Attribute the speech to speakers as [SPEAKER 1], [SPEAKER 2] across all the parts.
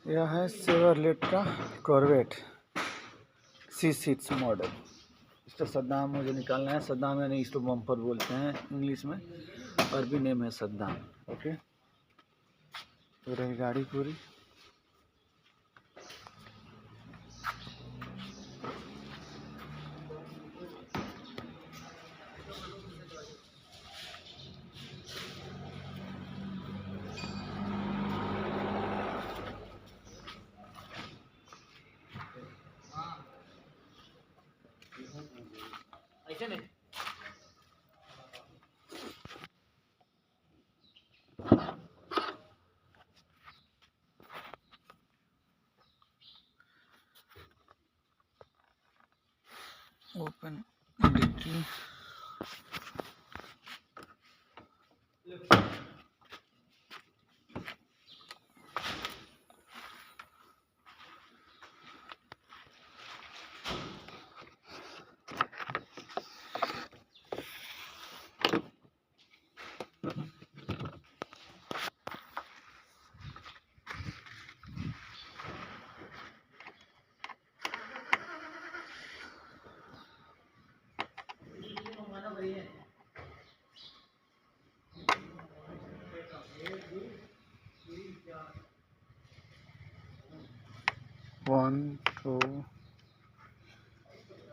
[SPEAKER 1] यह है शेवरलेट का कॉर्वेट C6 मॉडल। इसका सद्दाम मुझे निकालना है। सद्दाम यानी इसको बम्पर बोलते हैं इंग्लिश में, अरबी नेम है सद्दाम। ओके, तो रही गाड़ी पूरी। ऐसे नहीं ओपन डिक्की। वन 2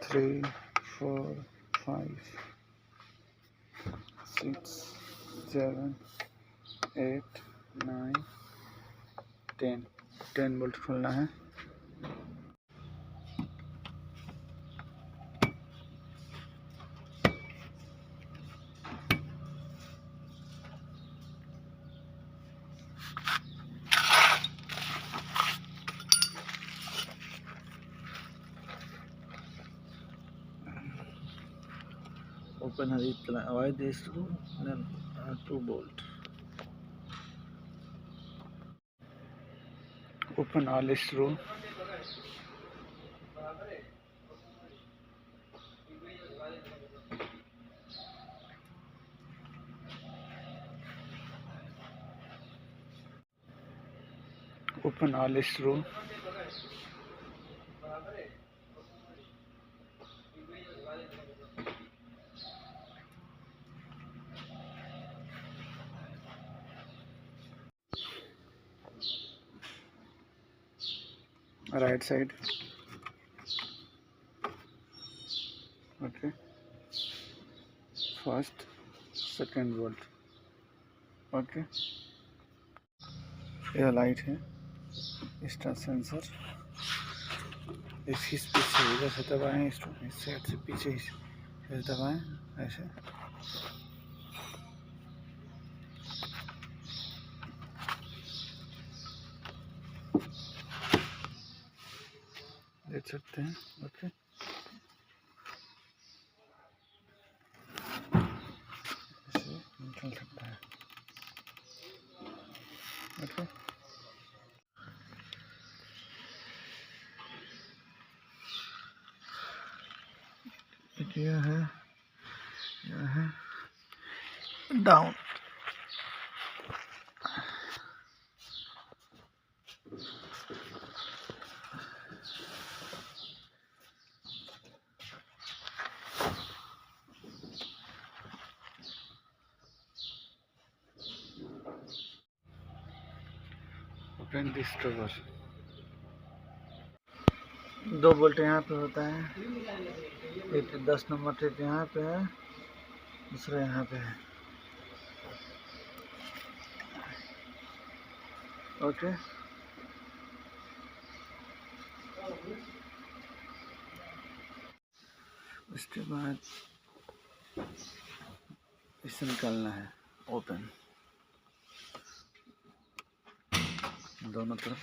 [SPEAKER 1] 3 4 5 6 7 8 9 10 बोल्ट खोलना है। Open avoid this screw, then 2 bolt. Open all screw. Open all screw. Right side. Okay. First, second bolt. Okay. यह लाइट है, स्टार्ट सेंसर। इसकी पीछे इधर से दबाएं, इस साइड से पीछे फिर दबाएं ऐसे। देख सकते हैं। ओके, ऐसे निकल सकता है। ओके, यह है down. Open this cover. 2 bolt यहाँ पे होता है, एक 10 नंबर टेप यहाँ पे है, दूसरा यहाँ पे है। ओके, उसके बाद इसे निकालना है। ओपन दोनों तरफ।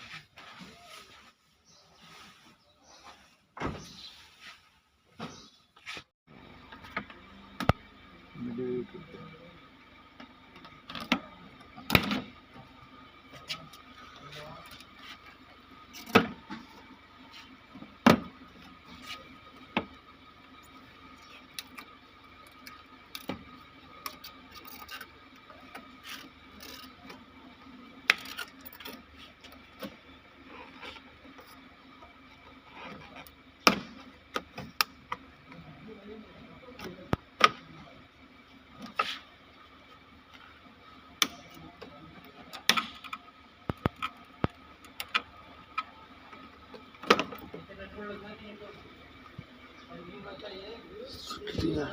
[SPEAKER 1] शुक्रिया।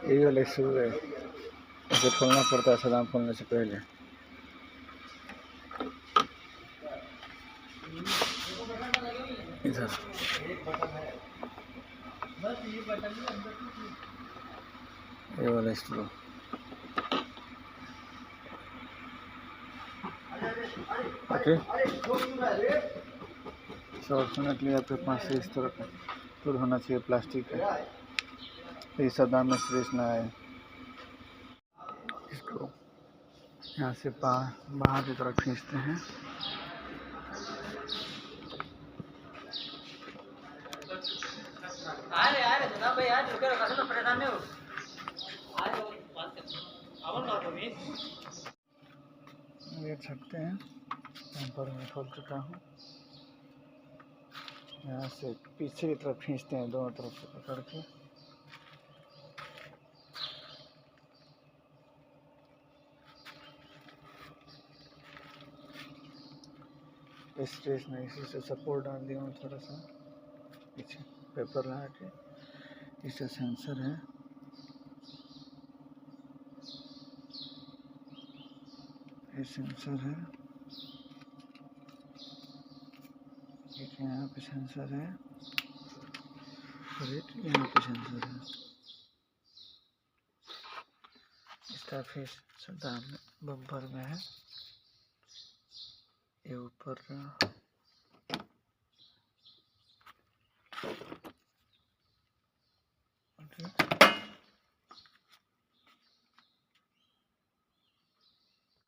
[SPEAKER 1] ये वाला शुरू है, इसे खोलना पड़ता है सदाम खोलने से पहले। इधर ये वाला स्क्रू ओके। शॉर्ट होने के लिए आपके पास से इस तरह का टूल होना चाहिए प्लास्टिक का, इस सदाम में स्ट्रेस ना आए। इसको यहाँ से बाहर की तरफ खींचते हैं। ये छकते हैं, यहाँ पर मैं खोल चुका हूँ। यहाँ से पीछे की तरफ खींचते हैं, दोनों तरफ से पकड़ के। स्ट्रेस में इसी से सपोर्ट डाल दिया हूँ थोड़ा सा पीछे, पेपर लगा के। इससे सेंसर है, ये सेंसर है, एक यहाँ पे सेंसर है और एक यहाँ पे सेंसर है। इसका फेस सदाम बम्पर में है, ये ऊपर का